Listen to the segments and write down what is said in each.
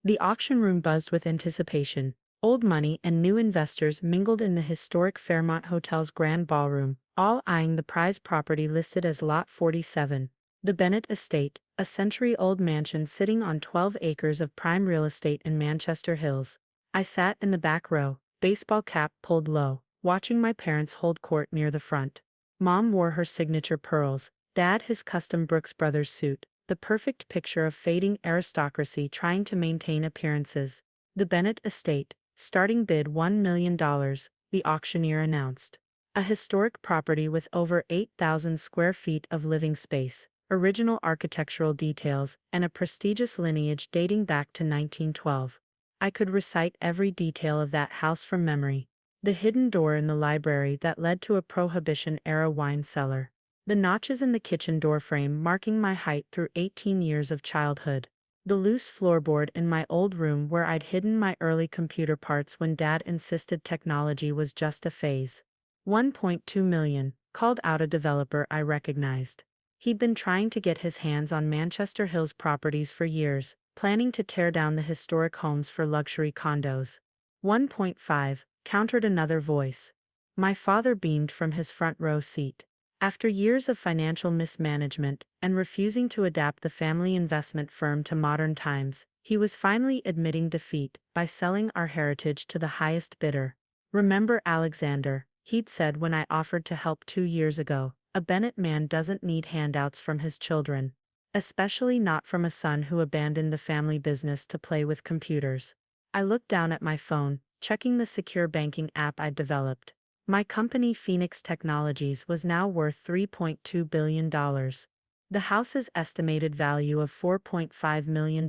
The auction room buzzed with anticipation. Old money and new investors mingled in the historic Fairmont Hotel's grand ballroom, all eyeing the prize property listed as Lot 47. The Bennett Estate, a century-old mansion sitting on 12 acres of prime real estate in Manchester Hills. I sat in the back row, baseball cap pulled low, watching my parents hold court near the front. Mom wore her signature pearls, Dad his custom Brooks Brothers suit, the perfect picture of fading aristocracy trying to maintain appearances. The Bennett Estate, starting bid $1 million, the auctioneer announced. A historic property with over 8,000 square feet of living space, original architectural details, and a prestigious lineage dating back to 1912. I could recite every detail of that house from memory. The hidden door in the library that led to a Prohibition-era wine cellar. The notches in the kitchen doorframe marking my height through 18 years of childhood. The loose floorboard in my old room where I'd hidden my early computer parts when Dad insisted technology was just a phase. 1.2 million, called out a developer I recognized. He'd been trying to get his hands on Manchester Hills properties for years, planning to tear down the historic homes for luxury condos. 1.5, countered another voice. My father beamed from his front row seat. After years of financial mismanagement and refusing to adapt the family investment firm to modern times, he was finally admitting defeat by selling our heritage to the highest bidder. Remember Alexander, he'd said when I offered to help 2 years ago, a Bennett man doesn't need handouts from his children. Especially not from a son who abandoned the family business to play with computers. I looked down at my phone, checking the secure banking app I'd developed. My company Phoenix Technologies was now worth $3.2 billion. The house's estimated value of $4.5 million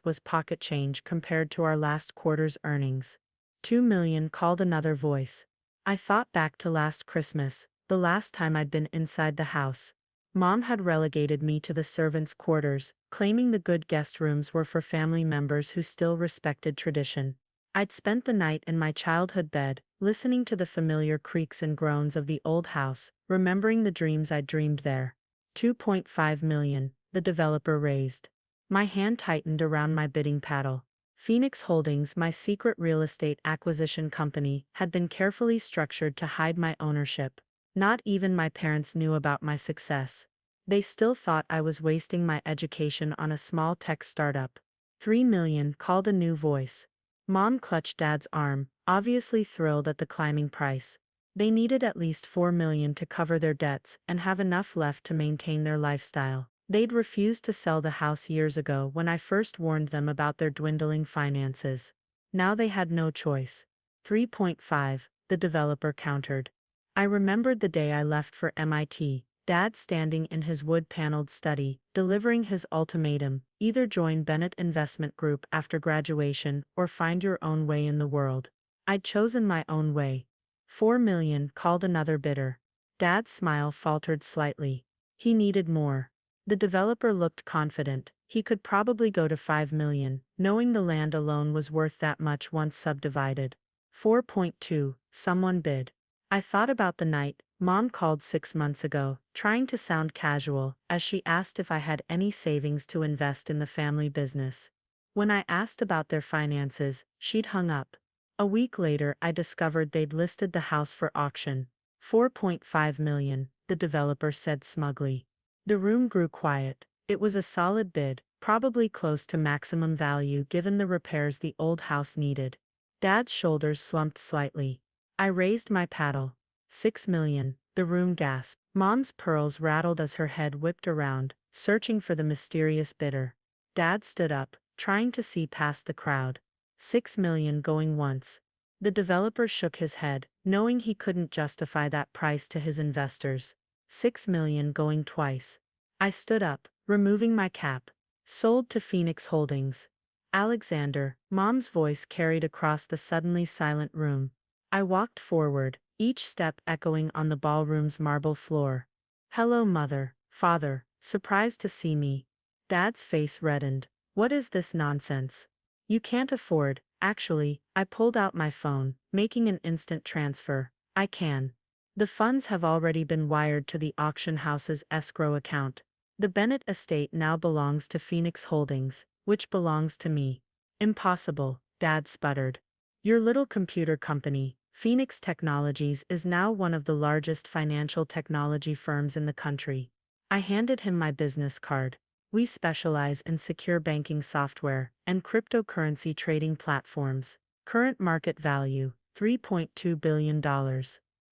was pocket change compared to our last quarter's earnings. $2 million, called another voice. I thought back to last Christmas, the last time I'd been inside the house. Mom had relegated me to the servants' quarters, claiming the good guest rooms were for family members who still respected tradition. I'd spent the night in my childhood bed, listening to the familiar creaks and groans of the old house, remembering the dreams I'd dreamed there. 2.5 million, the developer raised. My hand tightened around my bidding paddle. Phoenix Holdings, my secret real estate acquisition company, had been carefully structured to hide my ownership. Not even my parents knew about my success. They still thought I was wasting my education on a small tech startup. 3 million, called a new voice. Mom clutched Dad's arm, obviously thrilled at the climbing price. They needed at least 4 million to cover their debts and have enough left to maintain their lifestyle. They'd refused to sell the house years ago when I first warned them about their dwindling finances. Now they had no choice. 3.5, the developer countered. I remembered the day I left for MIT, Dad standing in his wood-paneled study, delivering his ultimatum: either join Bennett Investment Group after graduation or find your own way in the world. I'd chosen my own way. 4 million, called another bidder. Dad's smile faltered slightly. He needed more. The developer looked confident. He could probably go to 5 million, knowing the land alone was worth that much once subdivided. 4.2, someone bid. I thought about the night Mom called 6 months ago, trying to sound casual, as she asked if I had any savings to invest in the family business. When I asked about their finances, she'd hung up. A week later, I discovered they'd listed the house for auction. 4.5 million, the developer said smugly. The room grew quiet. It was a solid bid, probably close to maximum value given the repairs the old house needed. Dad's shoulders slumped slightly. I raised my paddle. 6 million, the room gasped. Mom's pearls rattled as her head whipped around, searching for the mysterious bidder. Dad stood up, trying to see past the crowd. 6 million going once. The developer shook his head, knowing he couldn't justify that price to his investors. 6 million going twice. I stood up, removing my cap. Sold to Phoenix Holdings. Alexander, Mom's voice carried across the suddenly silent room. I walked forward, each step echoing on the ballroom's marble floor. Hello, Mother, Father, surprised to see me. Dad's face reddened. What is this nonsense? You can't afford. Actually, I pulled out my phone, making an instant transfer. I can. The funds have already been wired to the auction house's escrow account. The Bennett estate now belongs to Phoenix Holdings, which belongs to me. Impossible, Dad sputtered. Your little computer company, Phoenix Technologies, is now one of the largest financial technology firms in the country. I handed him my business card. We specialize in secure banking software and cryptocurrency trading platforms. Current market value, $3.2 billion.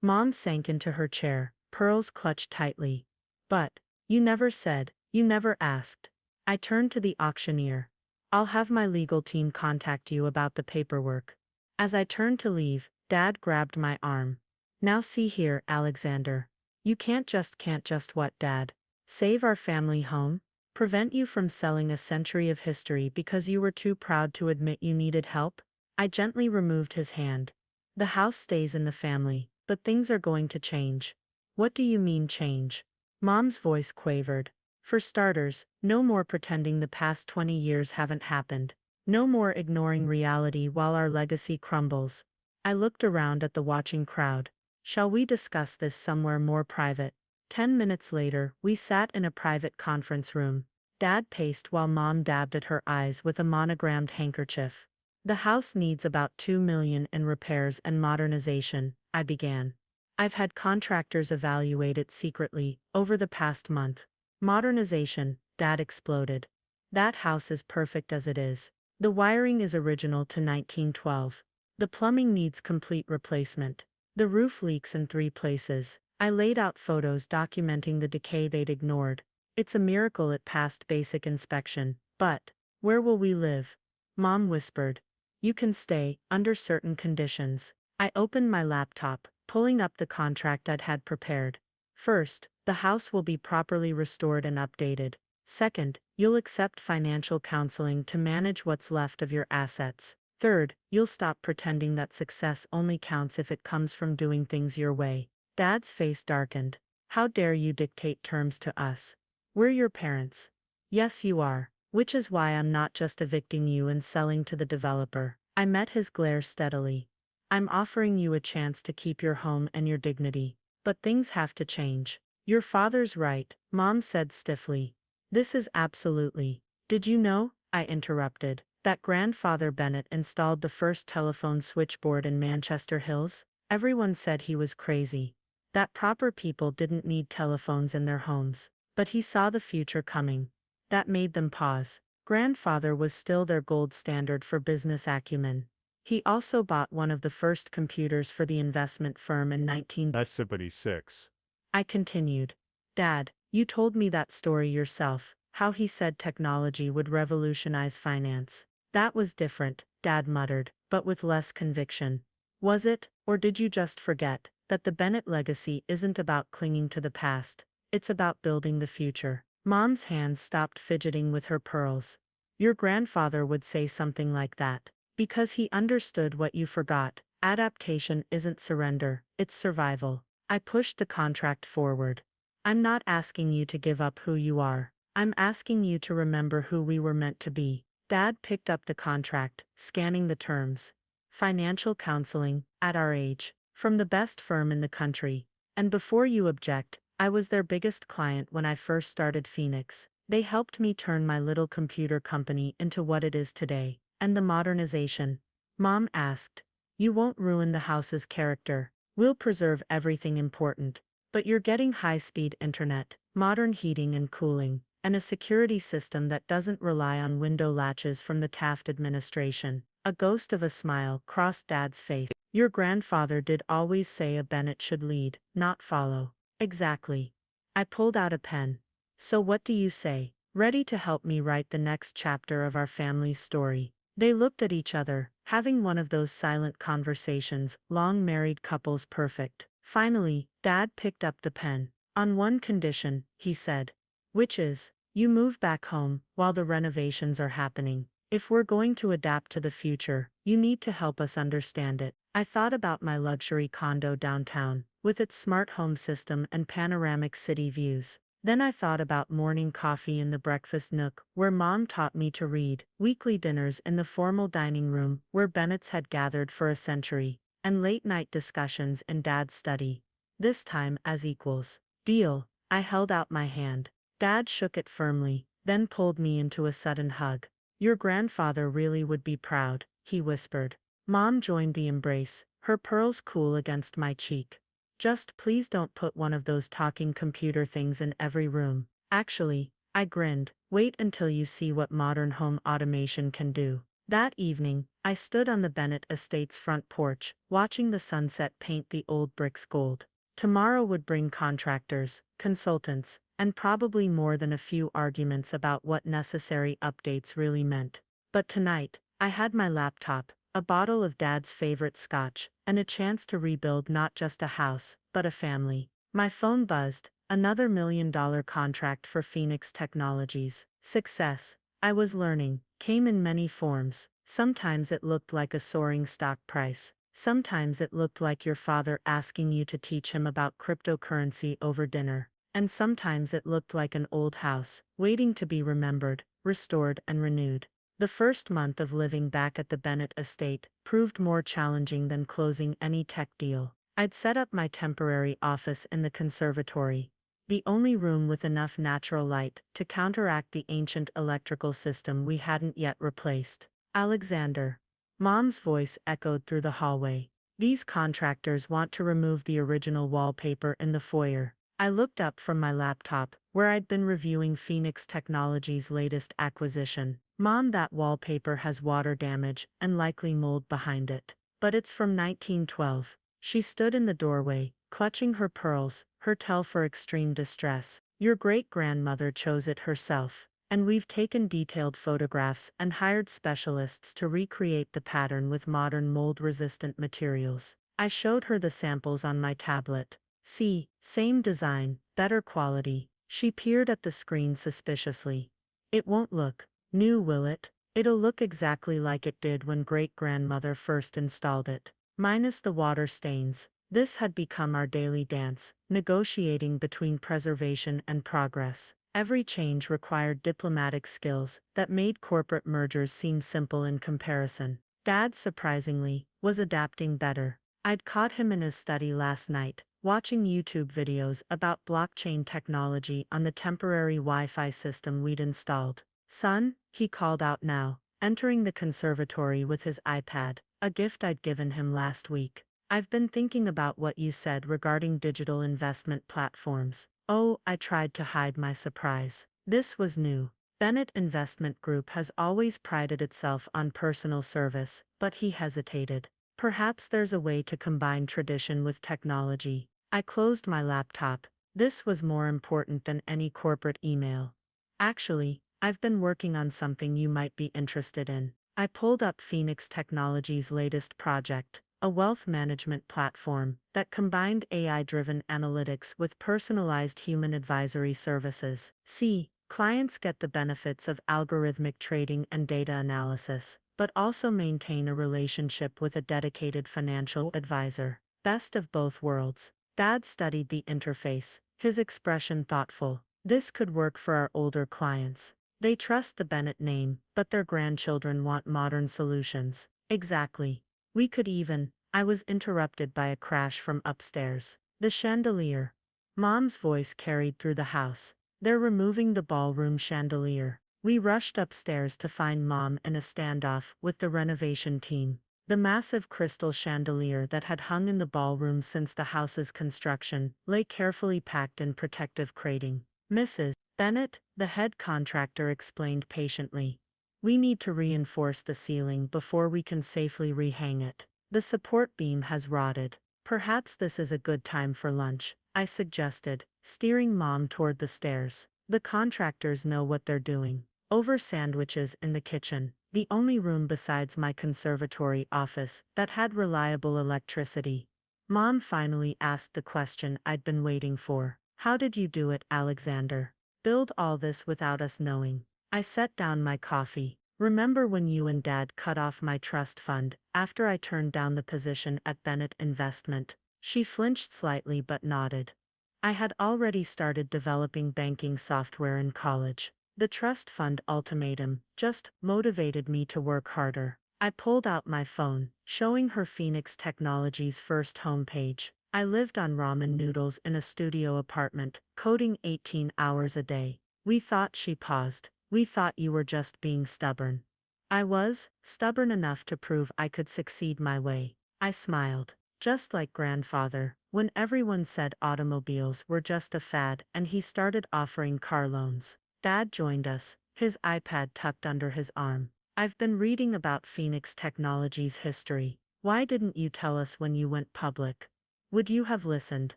Mom sank into her chair, pearls clutched tightly. But, you never said, you never asked. I turned to the auctioneer. I'll have my legal team contact you about the paperwork. As I turned to leave, Dad grabbed my arm. Now see here, Alexander. You can't just what, Dad? Save our family home? Prevent you from selling a century of history because you were too proud to admit you needed help? I gently removed his hand. The house stays in the family, but things are going to change. What do you mean change? Mom's voice quavered. For starters, no more pretending the past 20 years haven't happened. No more ignoring reality while our legacy crumbles. I looked around at the watching crowd. Shall we discuss this somewhere more private? 10 minutes later, we sat in a private conference room. Dad paced while Mom dabbed at her eyes with a monogrammed handkerchief. The house needs about $2 million in repairs and modernization, I began. I've had contractors evaluate it secretly over the past month. Modernization, Dad exploded. That house is perfect as it is. The wiring is original to 1912. The plumbing needs complete replacement. The roof leaks in 3 places. I laid out photos documenting the decay they'd ignored. It's a miracle it passed basic inspection. But, where will we live? Mom whispered. You can stay, under certain conditions. I opened my laptop, pulling up the contract I'd had prepared. First, the house will be properly restored and updated. Second, you'll accept financial counseling to manage what's left of your assets. Third, you'll stop pretending that success only counts if it comes from doing things your way. Dad's face darkened. How dare you dictate terms to us? We're your parents. Yes, you are, which is why I'm not just evicting you and selling to the developer. I met his glare steadily. I'm offering you a chance to keep your home and your dignity. But things have to change. Your father's right, Mom said stiffly. This is absolutely. Did you know, I interrupted, that Grandfather Bennett installed the first telephone switchboard in Manchester Hills? Everyone said he was crazy. That proper people didn't need telephones in their homes. But he saw the future coming. That made them pause. Grandfather was still their gold standard for business acumen. He also bought one of the first computers for the investment firm in 1976. I continued. Dad, you told me that story yourself, how he said technology would revolutionize finance. That was different, Dad muttered, but with less conviction. Was it, or did you just forget, that the Bennett legacy isn't about clinging to the past, it's about building the future? Mom's hands stopped fidgeting with her pearls. Your grandfather would say something like that. Because he understood what you forgot. Adaptation isn't surrender, it's survival. I pushed the contract forward. I'm not asking you to give up who you are. I'm asking you to remember who we were meant to be. Dad picked up the contract, scanning the terms. Financial counseling, at our age, from the best firm in the country. And before you object, I was their biggest client when I first started Phoenix. They helped me turn my little computer company into what it is today. And the modernization? Mom asked. You won't ruin the house's character. We'll preserve everything important. But you're getting high-speed internet, modern heating and cooling, and a security system that doesn't rely on window latches from the Taft administration. A ghost of a smile crossed Dad's face. Your grandfather did always say a Bennett should lead, not follow. Exactly. I pulled out a pen. So what do you say? Ready to help me write the next chapter of our family's story? They looked at each other, having one of those silent conversations, long married couples perfect. Finally, Dad picked up the pen. On one condition, he said. Which is, you move back home, while the renovations are happening. If we're going to adapt to the future, you need to help us understand it. I thought about my luxury condo downtown, with its smart home system and panoramic city views. Then I thought about morning coffee in the breakfast nook, where Mom taught me to read, weekly dinners in the formal dining room, where Bennetts had gathered for a century, and late-night discussions in Dad's study. This time as equals. Deal. I held out my hand. Dad shook it firmly, then pulled me into a sudden hug. Your grandfather really would be proud, he whispered. Mom joined the embrace, her pearls cool against my cheek. Just please don't put one of those talking computer things in every room. Actually, I grinned, wait until you see what modern home automation can do. That evening, I stood on the Bennett estate's front porch, watching the sunset paint the old bricks gold. Tomorrow would bring contractors, consultants, and probably more than a few arguments about what necessary updates really meant. But tonight, I had my laptop, a bottle of Dad's favorite scotch, and a chance to rebuild not just a house, but a family. My phone buzzed, another $1 million contract for Phoenix Technologies. Success, I was learning, came in many forms. Sometimes it looked like a soaring stock price. Sometimes it looked like your father asking you to teach him about cryptocurrency over dinner. And sometimes it looked like an old house, waiting to be remembered, restored and renewed. The first month of living back at the Bennett estate proved more challenging than closing any tech deal. I'd set up my temporary office in the conservatory, the only room with enough natural light to counteract the ancient electrical system we hadn't yet replaced. Alexander. Mom's voice echoed through the hallway. These contractors want to remove the original wallpaper in the foyer. I looked up from my laptop, where I'd been reviewing Phoenix Technologies' latest acquisition. Mom, that wallpaper has water damage and likely mold behind it. But it's from 1912. She stood in the doorway, clutching her pearls, her tell for extreme distress. Your great-grandmother chose it herself, and we've taken detailed photographs and hired specialists to recreate the pattern with modern mold-resistant materials. I showed her the samples on my tablet. See, same design, better quality. She peered at the screen suspiciously. It won't look new, will it? It'll look exactly like it did when great-grandmother first installed it, minus the water stains. This had become our daily dance, negotiating between preservation and progress. Every change required diplomatic skills that made corporate mergers seem simple in comparison. Dad, surprisingly, was adapting better. I'd caught him in his study last night, watching YouTube videos about blockchain technology on the temporary Wi-Fi system we'd installed. Son, he called out now, entering the conservatory with his iPad, a gift I'd given him last week. I've been thinking about what you said regarding digital investment platforms. Oh, I tried to hide my surprise. This was new. Bennett Investment Group has always prided itself on personal service, but he hesitated. Perhaps there's a way to combine tradition with technology. I closed my laptop. This was more important than any corporate email. Actually, I've been working on something you might be interested in. I pulled up Phoenix Technologies' latest project, a wealth management platform that combined AI-driven analytics with personalized human advisory services. See, clients get the benefits of algorithmic trading and data analysis, but also maintain a relationship with a dedicated financial advisor. Best of both worlds. Dad studied the interface, his expression thoughtful. This could work for our older clients. They trust the Bennett name, but their grandchildren want modern solutions. Exactly. We could even. I was interrupted by a crash from upstairs. The chandelier. Mom's voice carried through the house. They're removing the ballroom chandelier. We rushed upstairs to find Mom in a standoff with the renovation team. The massive crystal chandelier that had hung in the ballroom since the house's construction lay carefully packed in protective crating. Mrs. Bennett, the head contractor, explained patiently. We need to reinforce the ceiling before we can safely rehang it. The support beam has rotted. Perhaps this is a good time for lunch, I suggested, steering Mom toward the stairs. The contractors know what they're doing. Over sandwiches in the kitchen, the only room besides my conservatory office that had reliable electricity. Mom finally asked the question I'd been waiting for. How did you do it, Alexander? Build all this without us knowing? I set down my coffee. Remember when you and Dad cut off my trust fund after I turned down the position at Bennett Investment? She flinched slightly but nodded. I had already started developing banking software in college. The trust fund ultimatum just motivated me to work harder. I pulled out my phone, showing her Phoenix Technologies' first homepage. I lived on ramen noodles in a studio apartment, coding 18 hours a day. We thought. She paused. We thought you were just being stubborn. I was, stubborn enough to prove I could succeed my way. I smiled. Just like grandfather, when everyone said automobiles were just a fad and he started offering car loans. Dad joined us, his iPad tucked under his arm. I've been reading about Phoenix Technologies' history. Why didn't you tell us when you went public? Would you have listened?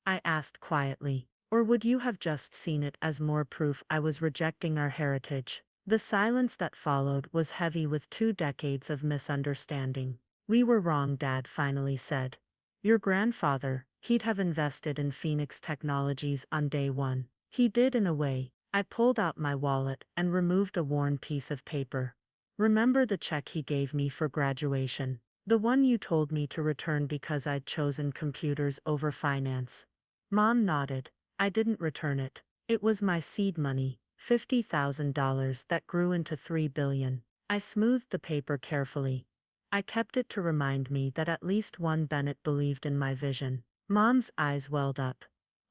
I asked quietly. Or would you have just seen it as more proof I was rejecting our heritage? The silence that followed was heavy with 2 decades of misunderstanding. We were wrong, Dad finally said. Your grandfather, he'd have invested in Phoenix Technologies on day one. He did in a way. I pulled out my wallet and removed a worn piece of paper. Remember the check he gave me for graduation? The one you told me to return because I'd chosen computers over finance. Mom nodded. I didn't return it. It was my seed money, $50,000 that grew into $3 billion. I smoothed the paper carefully. I kept it to remind me that at least one Bennett believed in my vision. Mom's eyes welled up.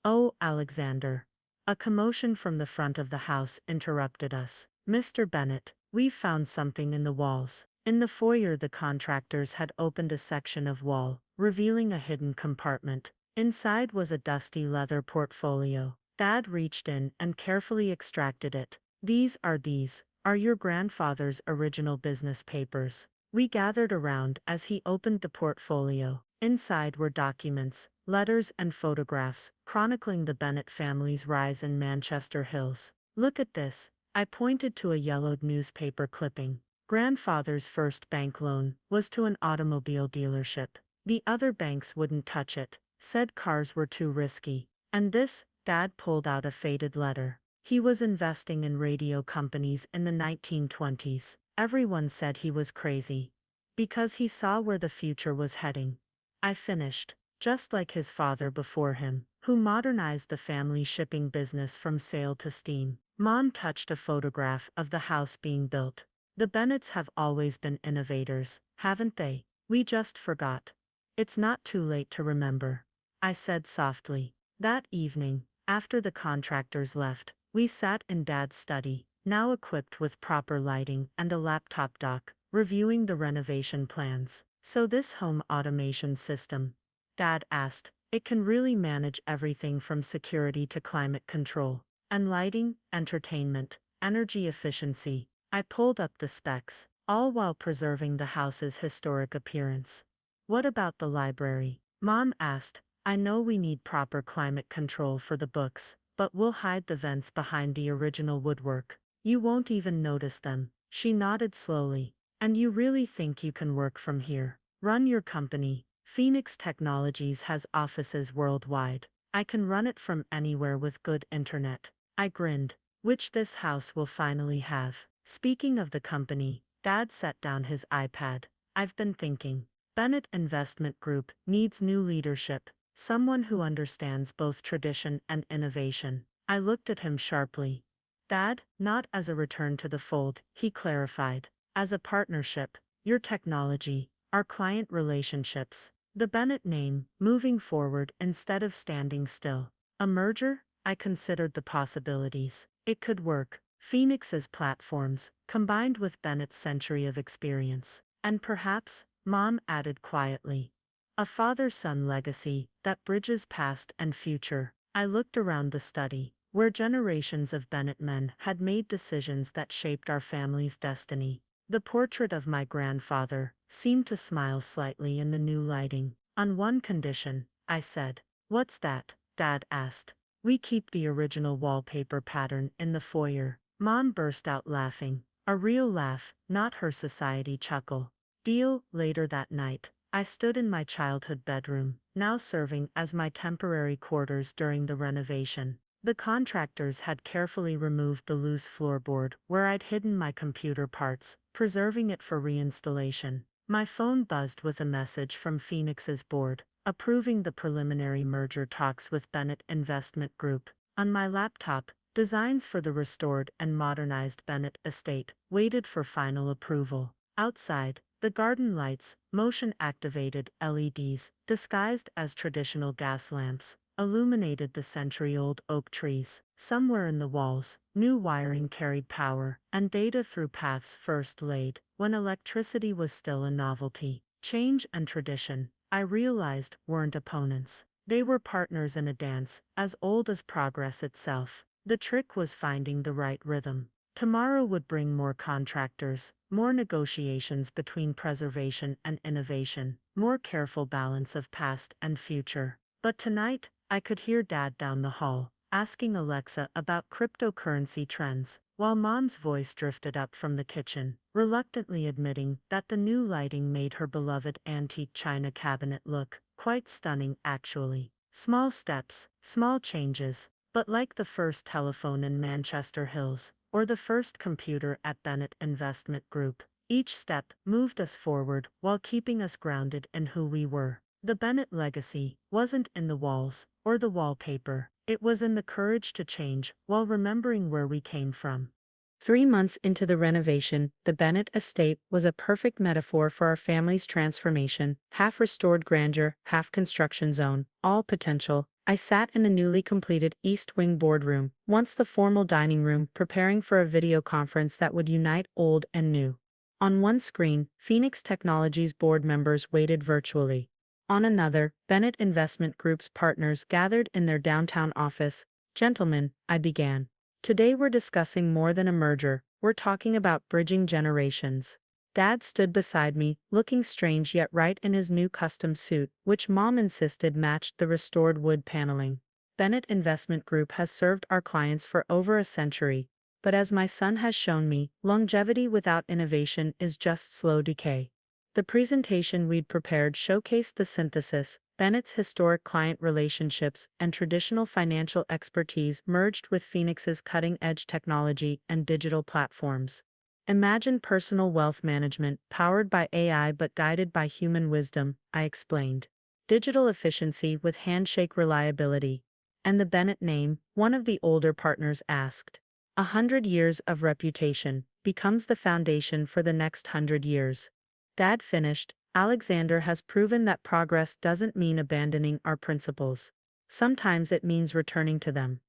Oh, Alexander. A commotion from the front of the house interrupted us. Mr. Bennett, we've found something in the walls. In the foyer, the contractors had opened a section of wall, revealing a hidden compartment. Inside was a dusty leather portfolio. Dad reached in and carefully extracted it. These are your grandfather's original business papers. We gathered around as he opened the portfolio. Inside were documents, letters and photographs, chronicling the Bennett family's rise in Manchester Hills. Look at this. I pointed to a yellowed newspaper clipping. Grandfather's first bank loan was to an automobile dealership. The other banks wouldn't touch it, said cars were too risky. And this, Dad pulled out a faded letter. He was investing in radio companies in the 1920s. Everyone said he was crazy. Because he saw where the future was heading. I finished, just like his father before him, who modernized the family shipping business from sail to steam. Mom touched a photograph of the house being built. The Bennetts have always been innovators, haven't they? We just forgot. It's not too late to remember, I said softly. That evening, after the contractors left, we sat in Dad's study, now equipped with proper lighting and a laptop dock, reviewing the renovation plans. So this home automation system, Dad asked, it can really manage everything from security to climate control, and lighting, entertainment, energy efficiency. I pulled up the specs, all while preserving the house's historic appearance. What about the library? Mom asked. I know we need proper climate control for the books, but we'll hide the vents behind the original woodwork. You won't even notice them. She nodded slowly. And you really think you can work from here? Run your company? Phoenix Technologies has offices worldwide. I can run it from anywhere with good internet. I grinned, which this house will finally have. Speaking of the company, Dad set down his iPad. I've been thinking. Bennett Investment Group needs new leadership. Someone who understands both tradition and innovation. I looked at him sharply. Dad, not as a return to the fold, he clarified. As a partnership, your technology, our client relationships, the Bennett name, moving forward instead of standing still. A merger? I considered the possibilities. It could work. Phoenix's platforms, combined with Bennett's century of experience. And perhaps, Mom added quietly, a father-son legacy that bridges past and future. I looked around the study, where generations of Bennett men had made decisions that shaped our family's destiny. The portrait of my grandfather seemed to smile slightly in the new lighting. On one condition, I said. What's that? Dad asked. We keep the original wallpaper pattern in the foyer. Mom burst out laughing. A real laugh, not her society chuckle. Deal. Later that night, I stood in my childhood bedroom, now serving as my temporary quarters during the renovation. The contractors had carefully removed the loose floorboard where I'd hidden my computer parts, preserving it for reinstallation. My phone buzzed with a message from Phoenix's board, approving the preliminary merger talks with Bennett Investment Group. On my laptop, designs for the restored and modernized Bennett estate waited for final approval. Outside, the garden lights, motion-activated LEDs, disguised as traditional gas lamps, illuminated the century-old oak trees. Somewhere in the walls, new wiring carried power and data through paths first laid when electricity was still a novelty. Change and tradition, I realized, weren't opponents. They were partners in a dance as old as progress itself. The trick was finding the right rhythm. Tomorrow would bring more contractors, more negotiations between preservation and innovation, more careful balance of past and future. But tonight, I could hear Dad down the hall, asking Alexa about cryptocurrency trends, while Mom's voice drifted up from the kitchen, reluctantly admitting that the new lighting made her beloved antique china cabinet look quite stunning actually. Small steps, small changes, but like the first telephone in Manchester Hills, or the first computer at Bennett Investment Group, each step moved us forward while keeping us grounded in who we were. The Bennett legacy wasn't in the walls or the wallpaper, it was in the courage to change while remembering where we came from. 3 months into the renovation, the Bennett estate was a perfect metaphor for our family's transformation, half restored grandeur, half construction zone, all potential. I sat in the newly completed East Wing boardroom, once the formal dining room, preparing for a video conference that would unite old and new. On one screen, Phoenix Technologies board members waited virtually. On another, Bennett Investment Group's partners gathered in their downtown office. "Gentlemen," I began. "Today we're discussing more than a merger, we're talking about bridging generations." Dad stood beside me, looking strange yet right in his new custom suit, which Mom insisted matched the restored wood paneling. "Bennett Investment Group has served our clients for over a century, but as my son has shown me, longevity without innovation is just slow decay." The presentation we'd prepared showcased the synthesis: Bennett's historic client relationships and traditional financial expertise merged with Phoenix's cutting-edge technology and digital platforms. Imagine personal wealth management powered by AI but guided by human wisdom, I explained. Digital efficiency with handshake reliability. "And the Bennett name?" one of the older partners asked. 100 years of reputation becomes the foundation for the next 100 years. Dad finished. "Alexander has proven that progress doesn't mean abandoning our principles. Sometimes it means returning to them."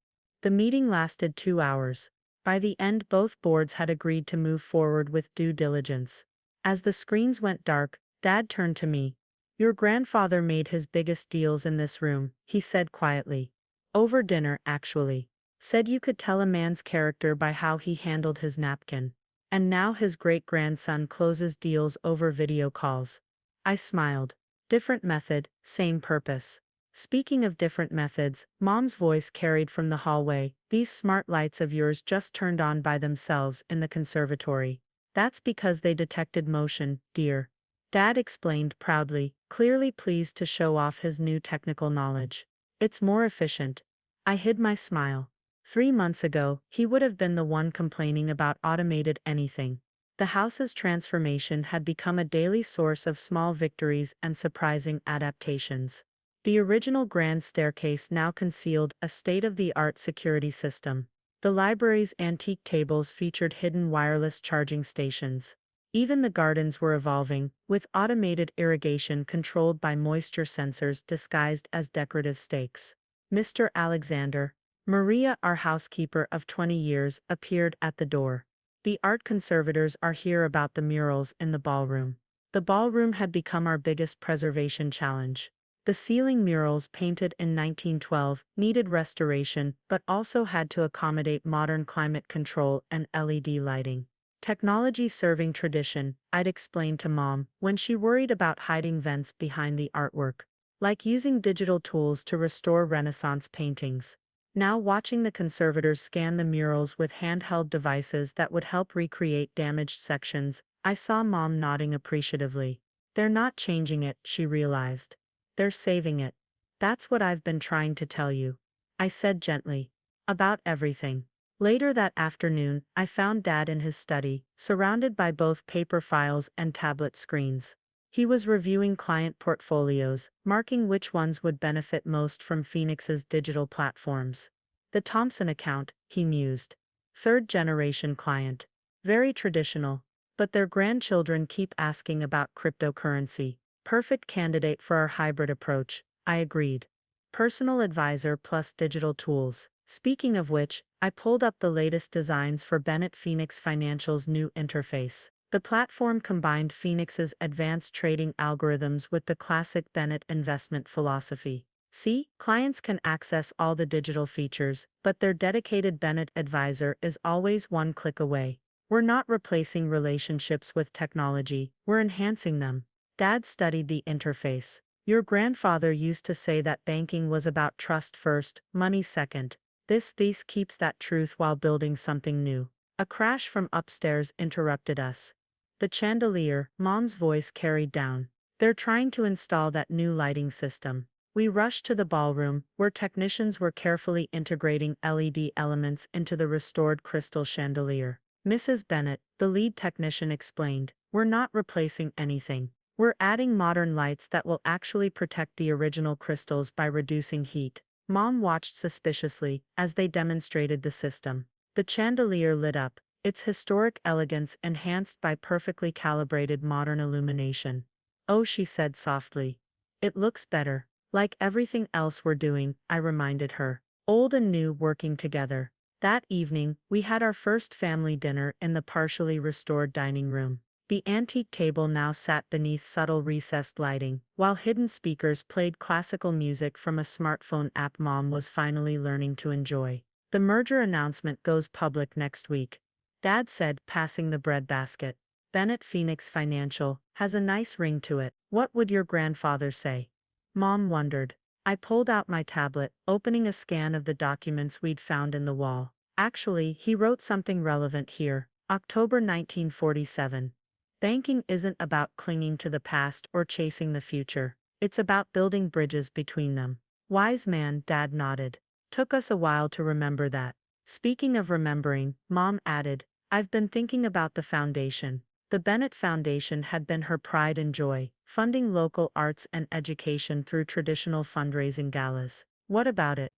The meeting lasted 2 hours. By the end, both boards had agreed to move forward with due diligence. As the screens went dark, Dad turned to me. "Your grandfather made his biggest deals in this room," he said quietly. "Over dinner, actually. Said you could tell a man's character by how he handled his napkin. And now his great-grandson closes deals over video calls." I smiled. Different method, same purpose. Speaking of different methods, Mom's voice carried from the hallway. "These smart lights of yours just turned on by themselves in the conservatory. That's because they detected motion, dear." Dad explained proudly, clearly pleased to show off his new technical knowledge. "It's more efficient." I hid my smile. 3 months ago, he would have been the one complaining about automated anything. The house's transformation had become a daily source of small victories and surprising adaptations. The original grand staircase now concealed a state-of-the-art security system. The library's antique tables featured hidden wireless charging stations. Even the gardens were evolving, with automated irrigation controlled by moisture sensors disguised as decorative stakes. "Mr. Alexander." Maria, our housekeeper of 20 years, appeared at the door. "The art conservators are here about the murals in the ballroom." The ballroom had become our biggest preservation challenge. The ceiling murals, painted in 1912, needed restoration but also had to accommodate modern climate control and LED lighting. "Technology serving tradition," I'd explained to Mom when she worried about hiding vents behind the artwork. Like using digital tools to restore Renaissance paintings. Now watching the conservators scan the murals with handheld devices that would help recreate damaged sections, I saw Mom nodding appreciatively. "They're not changing it," she realized. "They're saving it." "That's what I've been trying to tell you," I said gently. "About everything." Later that afternoon, I found Dad in his study, surrounded by both paper files and tablet screens. He was reviewing client portfolios, marking which ones would benefit most from Phoenix's digital platforms. "The Thompson account," he mused. "Third-generation client. Very traditional. But their grandchildren keep asking about cryptocurrency. Perfect candidate for our hybrid approach," I agreed. Personal advisor plus digital tools. Speaking of which, I pulled up the latest designs for Bennett Phoenix Financial's new interface. The platform combined Phoenix's advanced trading algorithms with the classic Bennett investment philosophy. See, clients can access all the digital features, but their dedicated Bennett advisor is always one click away. We're not replacing relationships with technology, we're enhancing them. Dad studied the interface. Your grandfather used to say that banking was about trust first, money second. This thesis keeps that truth while building something new. A crash from upstairs interrupted us. The chandelier, Mom's voice carried down. They're trying to install that new lighting system. We rushed to the ballroom, where technicians were carefully integrating LED elements into the restored crystal chandelier. Mrs. Bennett, the lead technician, explained, "We're not replacing anything. We're adding modern lights that will actually protect the original crystals by reducing heat." Mom watched suspiciously as they demonstrated the system. The chandelier lit up, its historic elegance enhanced by perfectly calibrated modern illumination. "Oh," she said softly. "It looks better. Like everything else we're doing," I reminded her. Old and new working together. That evening, we had our first family dinner in the partially restored dining room. The antique table now sat beneath subtle recessed lighting, while hidden speakers played classical music from a smartphone app Mom was finally learning to enjoy. "The merger announcement goes public next week," Dad said, passing the bread basket. "Bennett Phoenix Financial has a nice ring to it. What would your grandfather say?" Mom wondered. I pulled out my tablet, opening a scan of the documents we'd found in the wall. Actually, he wrote something relevant here. October 1947. "Banking isn't about clinging to the past or chasing the future. It's about building bridges between them." Wise man, Dad nodded. "Took us a while to remember that." Speaking of remembering, Mom added, "I've been thinking about the foundation." The Bennett Foundation had been her pride and joy, funding local arts and education through traditional fundraising galas. "What about it?"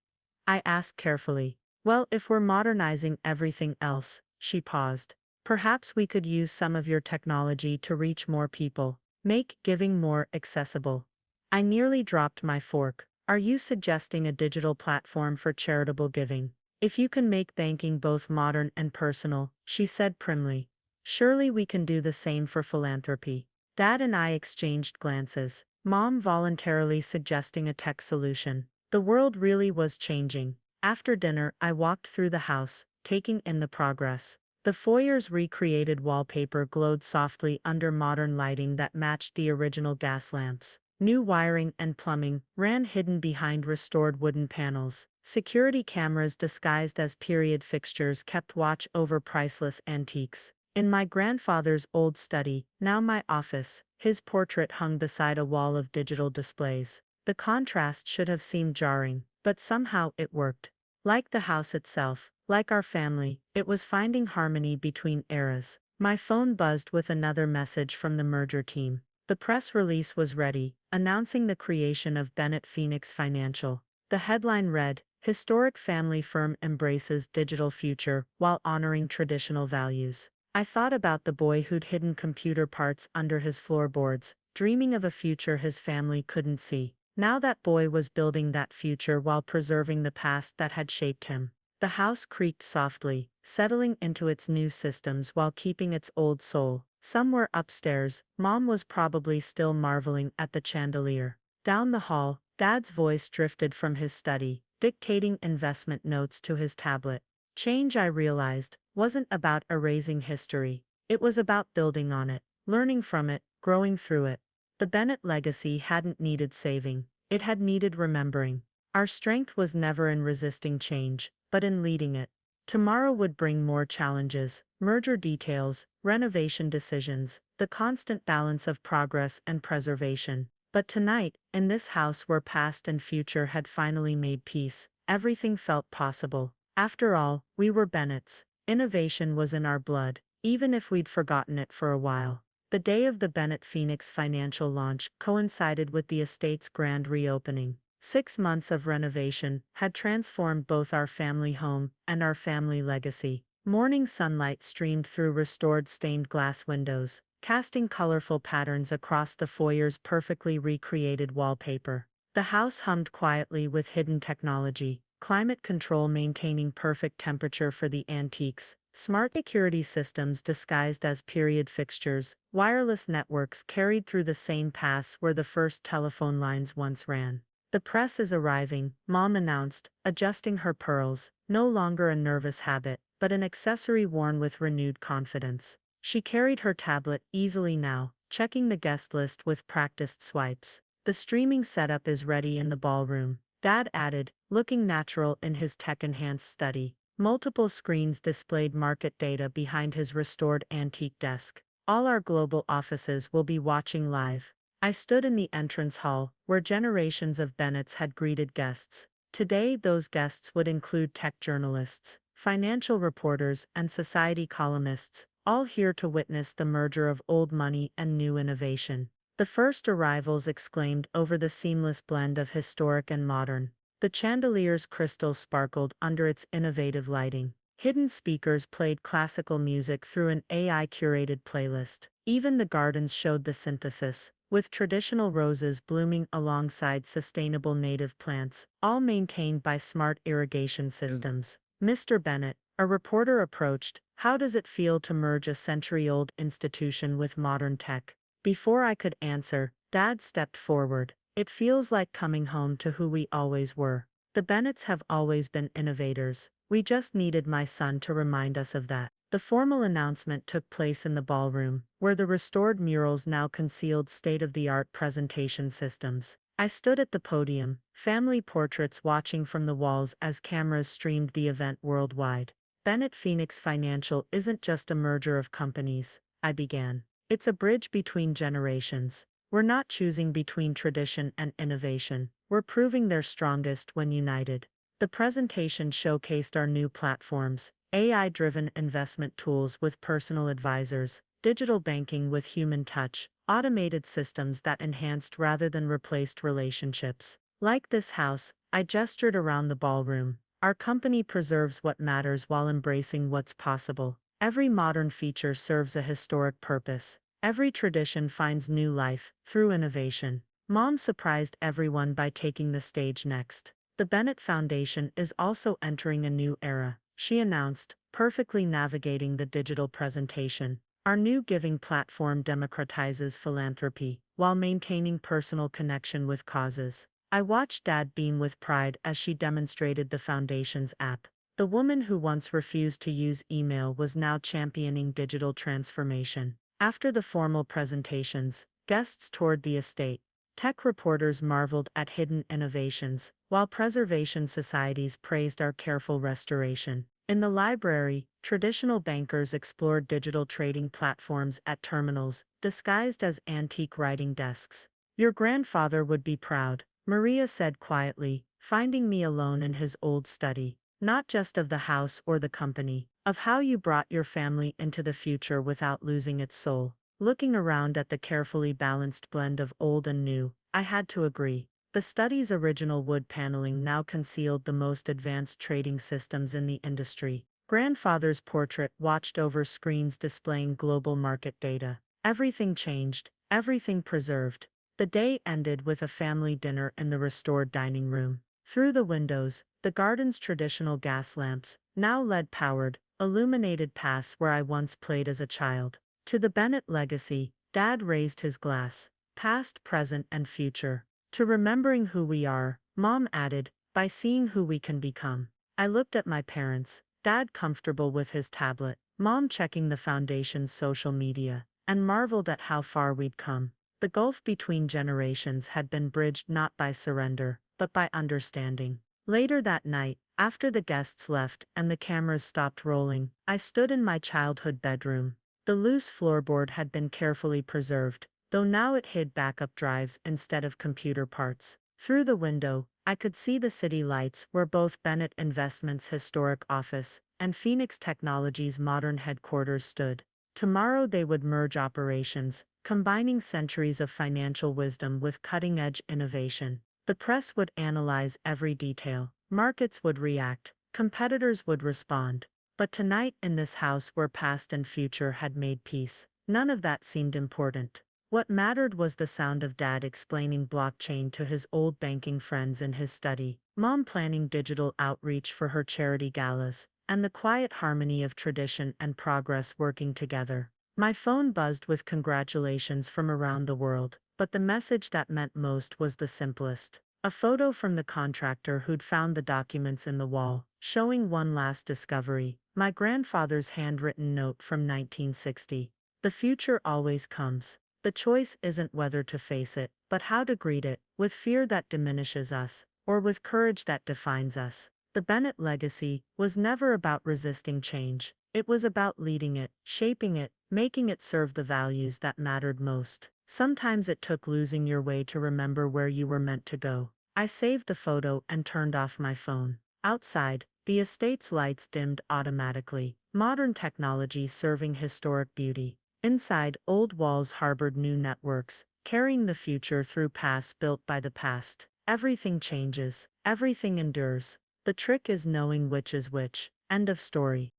I asked carefully. "Well, if we're modernizing everything else," she paused, "perhaps we could use some of your technology to reach more people, make giving more accessible." I nearly dropped my fork. "Are you suggesting a digital platform for charitable giving?" "If you can make banking both modern and personal," she said primly. "Surely we can do the same for philanthropy." Dad and I exchanged glances, Mom voluntarily suggesting a tech solution. The world really was changing. After dinner, I walked through the house, taking in the progress. The foyer's recreated wallpaper glowed softly under modern lighting that matched the original gas lamps. New wiring and plumbing ran hidden behind restored wooden panels. Security cameras disguised as period fixtures kept watch over priceless antiques. In my grandfather's old study, now my office, his portrait hung beside a wall of digital displays. The contrast should have seemed jarring, but somehow it worked. Like the house itself, like our family, it was finding harmony between eras. My phone buzzed with another message from the merger team. The press release was ready, announcing the creation of Bennett Phoenix Financial. The headline read, "Historic family firm embraces digital future while honoring traditional values." I thought about the boy who'd hidden computer parts under his floorboards, dreaming of a future his family couldn't see. Now that boy was building that future while preserving the past that had shaped him. The house creaked softly, settling into its new systems while keeping its old soul. Somewhere upstairs, Mom was probably still marveling at the chandelier. Down the hall, Dad's voice drifted from his study, dictating investment notes to his tablet. Change, I realized, wasn't about erasing history. It was about building on it, learning from it, growing through it. The Bennett legacy hadn't needed saving, it had needed remembering. Our strength was never in resisting change, but in leading it. Tomorrow would bring more challenges, merger details, renovation decisions, the constant balance of progress and preservation. But tonight, in this house where past and future had finally made peace, everything felt possible. After all, we were Bennetts. Innovation was in our blood, even if we'd forgotten it for a while. The day of the Bennett Phoenix Financial launch coincided with the estate's grand reopening. 6 months of renovation had transformed both our family home and our family legacy. Morning sunlight streamed through restored stained glass windows, casting colorful patterns across the foyer's perfectly recreated wallpaper. The house hummed quietly with hidden technology, climate control maintaining perfect temperature for the antiques, smart security systems disguised as period fixtures, wireless networks carried through the same paths where the first telephone lines once ran. The press is arriving, Mom announced, adjusting her pearls, no longer a nervous habit, but an accessory worn with renewed confidence. She carried her tablet easily now, checking the guest list with practiced swipes. The streaming setup is ready in the ballroom, Dad added, looking natural in his tech-enhanced study. Multiple screens displayed market data behind his restored antique desk. All our global offices will be watching live. I stood in the entrance hall, where generations of Bennetts had greeted guests. Today, those guests would include tech journalists, financial reporters, and society columnists, all here to witness the merger of old money and new innovation. The first arrivals exclaimed over the seamless blend of historic and modern. The chandelier's crystal sparkled under its innovative lighting. Hidden speakers played classical music through an AI-curated playlist. Even the gardens showed the synthesis, with traditional roses blooming alongside sustainable native plants, all maintained by smart irrigation systems. Mr. Bennett, a reporter approached, how does it feel to merge a century-old institution with modern tech? Before I could answer, Dad stepped forward. It feels like coming home to who we always were. The Bennetts have always been innovators. We just needed my son to remind us of that. The formal announcement took place in the ballroom, where the restored murals now concealed state-of-the-art presentation systems. I stood at the podium, family portraits watching from the walls as cameras streamed the event worldwide. Bennett Phoenix Financial isn't just a merger of companies, I began. It's a bridge between generations. We're not choosing between tradition and innovation. We're proving they're strongest when united. The presentation showcased our new platforms, AI-driven investment tools with personal advisors, digital banking with human touch, automated systems that enhanced rather than replaced relationships. Like this house, I gestured around the ballroom. Our company preserves what matters while embracing what's possible. Every modern feature serves a historic purpose. Every tradition finds new life through innovation. Mom surprised everyone by taking the stage next. The Bennett Foundation is also entering a new era, she announced, perfectly navigating the digital presentation. Our new giving platform democratizes philanthropy while maintaining personal connection with causes. I watched Dad beam with pride as she demonstrated the foundation's app. The woman who once refused to use email was now championing digital transformation. After the formal presentations, guests toured the estate. Tech reporters marveled at hidden innovations, while preservation societies praised our careful restoration. In the library, traditional bankers explored digital trading platforms at terminals, disguised as antique writing desks. Your grandfather would be proud, Maria said quietly, finding me alone in his old study. Not just of the house or the company, of how you brought your family into the future without losing its soul. Looking around at the carefully balanced blend of old and new, I had to agree. The study's original wood paneling now concealed the most advanced trading systems in the industry. Grandfather's portrait watched over screens displaying global market data. Everything changed, everything preserved. The day ended with a family dinner in the restored dining room. Through the windows, the garden's traditional gas lamps, now lead-powered, illuminated paths where I once played as a child. To the Bennett legacy, Dad raised his glass. Past, present, and future. To remembering who we are, Mom added, by seeing who we can become. I looked at my parents, Dad comfortable with his tablet, Mom checking the foundation's social media, and marveled at how far we'd come. The gulf between generations had been bridged not by surrender, but by understanding. Later that night, after the guests left and the cameras stopped rolling, I stood in my childhood bedroom. The loose floorboard had been carefully preserved, though now it hid backup drives instead of computer parts. Through the window, I could see the city lights where both Bennett Investments' historic office and Phoenix Technologies' modern headquarters stood. Tomorrow they would merge operations, combining centuries of financial wisdom with cutting-edge innovation. The press would analyze every detail, markets would react, competitors would respond. But tonight in this house where past and future had made peace, none of that seemed important. What mattered was the sound of Dad explaining blockchain to his old banking friends in his study, Mom planning digital outreach for her charity galas, and the quiet harmony of tradition and progress working together. My phone buzzed with congratulations from around the world, but the message that meant most was the simplest. A photo from the contractor who'd found the documents in the wall, showing one last discovery, my grandfather's handwritten note from 1960. The future always comes. The choice isn't whether to face it, but how to greet it, with fear that diminishes us, or with courage that defines us. The Bennett legacy was never about resisting change. It was about leading it, shaping it, making it serve the values that mattered most. Sometimes it took losing your way to remember where you were meant to go. I saved the photo and turned off my phone. Outside, the estate's lights dimmed automatically, modern technology serving historic beauty. Inside, old walls harbored new networks, carrying the future through paths built by the past. Everything changes, everything endures. The trick is knowing which is which. End of story.